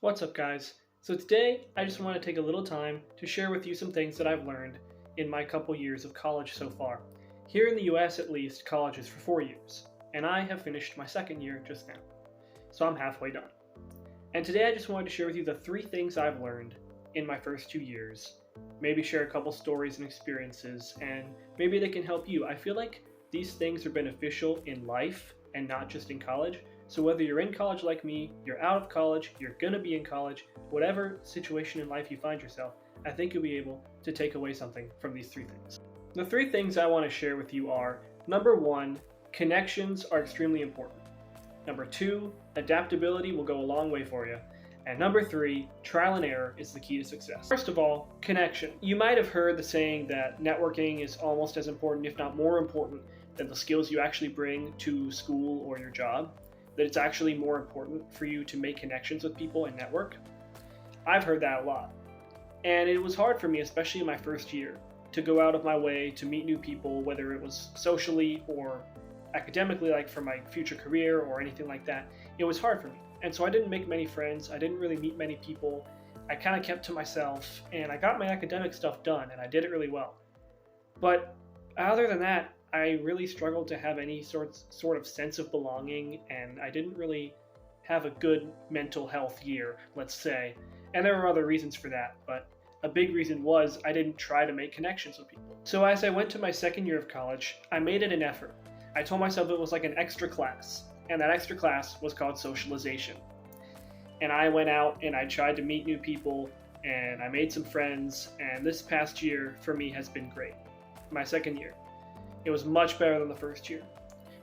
What's up, guys? So today I just want to take a little time to share with you some things that I've learned in my couple years of college so far. Here in the US at least, college is for 4 years, and I have finished my second year just now. So I'm halfway done. And today I just wanted to share with you the 3 things I've learned in my first 2 years. Maybe share a couple stories and experiences, and maybe they can help you. I feel like these things are beneficial in life and not just in college. So whether you're in college like me, you're out of college, you're gonna be in college, whatever situation in life you find yourself, I think you'll be able to take away something from these 3 things. The 3 things I want to share with you are, number 1, connections are extremely important. Number 2, adaptability will go a long way for you. And number 3, trial and error is the key to success. First of all, connection. You might have heard the saying that networking is almost as important, if not more important, than the skills you actually bring to school or your job. That it's actually more important for you to make connections with people and network. I've heard that a lot. And it was hard for me, especially in my first year, to go out of my way to meet new people, whether it was socially or academically, like for my future career or anything like that. It was hard for me. And so I didn't make many friends. I didn't really meet many people. I kind of kept to myself, and I got my academic stuff done, and I did it really well. But other than that, I really struggled to have any sort of sense of belonging, and I didn't really have a good mental health year, let's say. And there were other reasons for that, but a big reason was I didn't try to make connections with people. So as I went to my second year of college, I made it an effort. I told myself it was like an extra class, and that extra class was called socialization. And I went out and I tried to meet new people, and I made some friends, and this past year for me has been great. My second year. It was much better than the first year.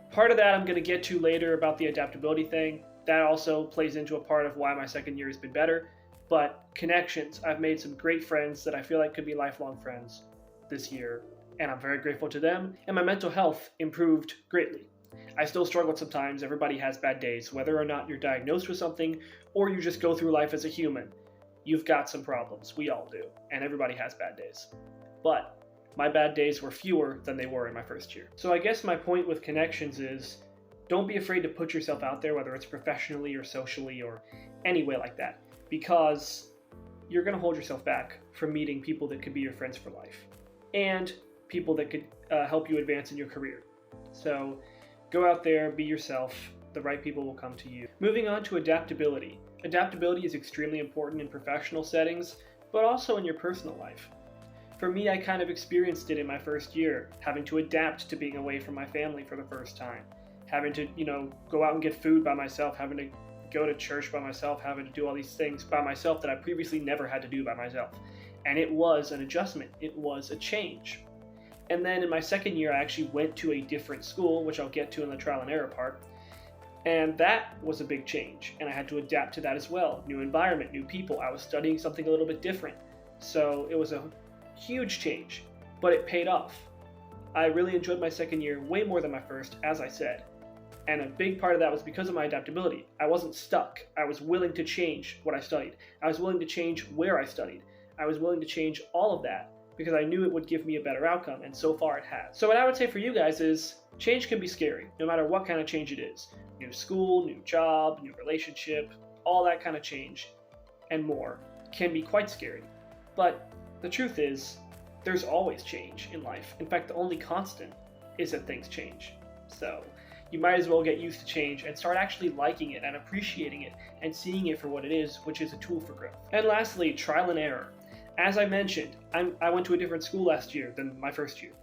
Part of that I'm going to get to later about the adaptability thing. That also plays into a part of why my second year has been better. But connections, I've made some great friends that I feel like could be lifelong friends this year, and I'm very grateful to them. And my mental health improved greatly. I still struggle sometimes. Everybody has bad days, whether or not you're diagnosed with something or you just go through life as a human. You've got some problems. We all do. And everybody has bad days. But my bad days were fewer than they were in my first year. So I guess my point with connections is, don't be afraid to put yourself out there, whether it's professionally or socially or any way like that, because you're going to hold yourself back from meeting people that could be your friends for life and people that could help you advance in your career. So go out there, be yourself. The right people will come to you. Moving on to adaptability. Adaptability is extremely important in professional settings, but also in your personal life. For me, I kind of experienced it in my first year, having to adapt to being away from my family for the first time, having to, go out and get food by myself, having to go to church by myself, having to do all these things by myself that I previously never had to do by myself. And it was an adjustment. It was a change. And then in my second year, I actually went to a different school, which I'll get to in the trial and error part. And that was a big change. And I had to adapt to that as well. New environment, new people. I was studying something a little bit different. So it was a huge change, but it paid off. I really enjoyed my second year way more than my first, as I said. And a big part of that was because of my adaptability. I wasn't stuck. I was willing to change what I studied. I was willing to change where I studied. I was willing to change all of that because I knew it would give me a better outcome, and so far it has. So what I would say for you guys is, change can be scary, no matter what kind of change it is. New school, new job, new relationship, all that kind of change and more can be quite scary. But the truth is, there's always change in life. In fact, the only constant is that things change. So you might as well get used to change and start actually liking it and appreciating it and seeing it for what it is, which is a tool for growth. And lastly, trial and error. As I mentioned, I went to a different school last year than my first year,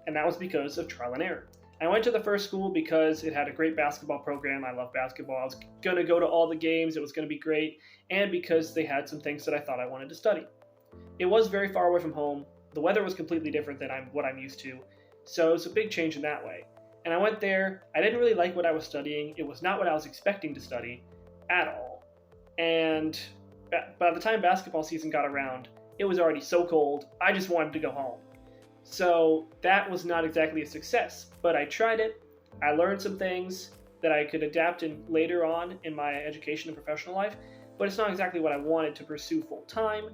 and that was because of trial and error. I went to the first school because it had a great basketball program. I love basketball. I was going to go to all the games. It was going to be great. And because they had some things that I thought I wanted to study. It was very far away from home. The weather was completely different than what I'm used to. So it was a big change in that way. And I went there. I didn't really like what I was studying. It was not what I was expecting to study at all. And by the time basketball season got around, it was already so cold, I just wanted to go home. So that was not exactly a success, but I tried it. I learned some things that I could adapt in later on in my education and professional life, but it's not exactly what I wanted to pursue full time.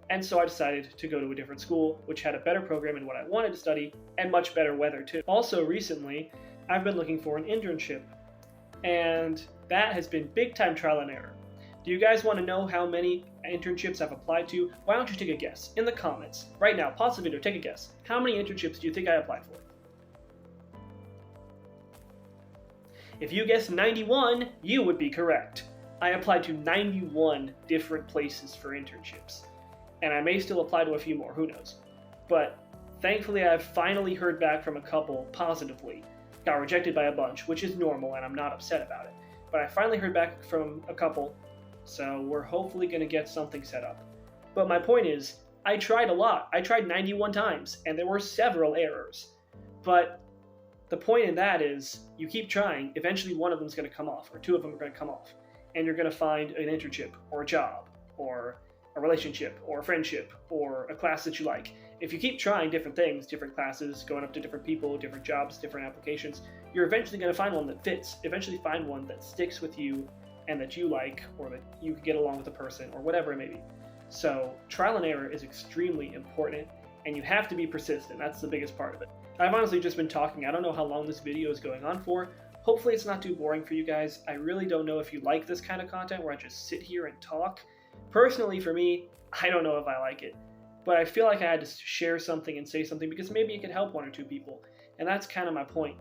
And so I decided to go to a different school, which had a better program in what I wanted to study, and much better weather too. Also recently, I've been looking for an internship, and that has been big time trial and error. Do you guys want to know how many internships I've applied to? Why don't you take a guess in the comments right now? Pause the video, take a guess. How many internships do you think I applied for? If you guessed 91, you would be correct. I applied to 91 different places for internships. And I may still apply to a few more, who knows. But thankfully I've finally heard back from a couple positively. Got rejected by a bunch, which is normal and I'm not upset about it. But I finally heard back from a couple, so we're hopefully going to get something set up. But my point is, I tried a lot. I tried 91 times, and there were several errors. But the point in that is, you keep trying, eventually one of them is going to come off, or two of them are going to come off, and you're going to find an internship, or a job, or a relationship, or a friendship, or a class that you like. If you keep trying different things, different classes, going up to different people, different jobs, different applications, you're eventually going to find one that fits, eventually find one that sticks with you and that you like, or that you can get along with the person, or whatever it may be. So trial and error is extremely important, and you have to be persistent. That's the biggest part of it. I've honestly just been talking. I don't know how long this video is going on for. Hopefully it's not too boring for you guys. I really don't know if you like this kind of content where I just sit here and talk. Personally, for me, I don't know if I like it. But I feel like I had to share something and say something because maybe it could help one or two people. And that's kind of my point.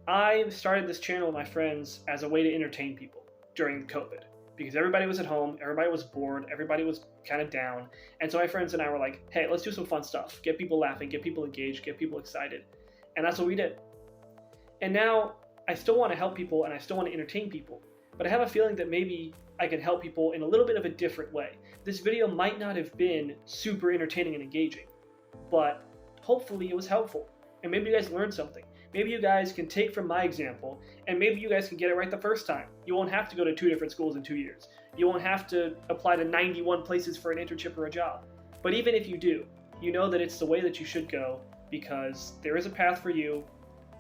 I started this channel with my friends as a way to entertain people during COVID. Because everybody was at home, everybody was bored, everybody was kind of down. And so my friends and I were like, hey, let's do some fun stuff. Get people laughing, get people engaged, get people excited. And that's what we did. And now I still want to help people and I still want to entertain people. But I have a feeling that maybe I can help people in a little bit of a different way. This video might not have been super entertaining and engaging, but hopefully it was helpful. And maybe you guys learned something. Maybe you guys can take from my example, and maybe you guys can get it right the first time. You won't have to go to 2 different schools in 2 years. You won't have to apply to 91 places for an internship or a job. But even if you do, you know that it's the way that you should go, because there is a path for you,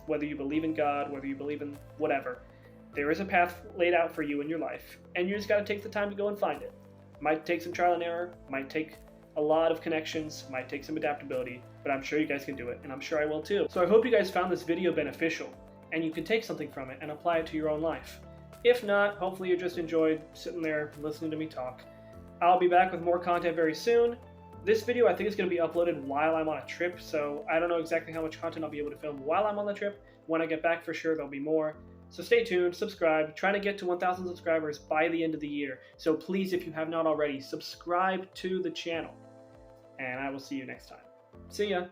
whether you believe in God, whether you believe in whatever. There is a path laid out for you in your life, and you just got to take the time to go and find it. Might take some trial and error, might take a lot of connections, might take some adaptability, but I'm sure you guys can do it, and I'm sure I will too. So I hope you guys found this video beneficial, and you can take something from it and apply it to your own life. If not, hopefully you just enjoyed sitting there listening to me talk. I'll be back with more content very soon. This video I think is going to be uploaded while I'm on a trip, so I don't know exactly how much content I'll be able to film while I'm on the trip. When I get back, for sure there'll be more. So stay tuned, subscribe, trying to get to 1,000 subscribers by the end of the year. So please, if you have not already, subscribe to the channel. And I will see you next time. See ya!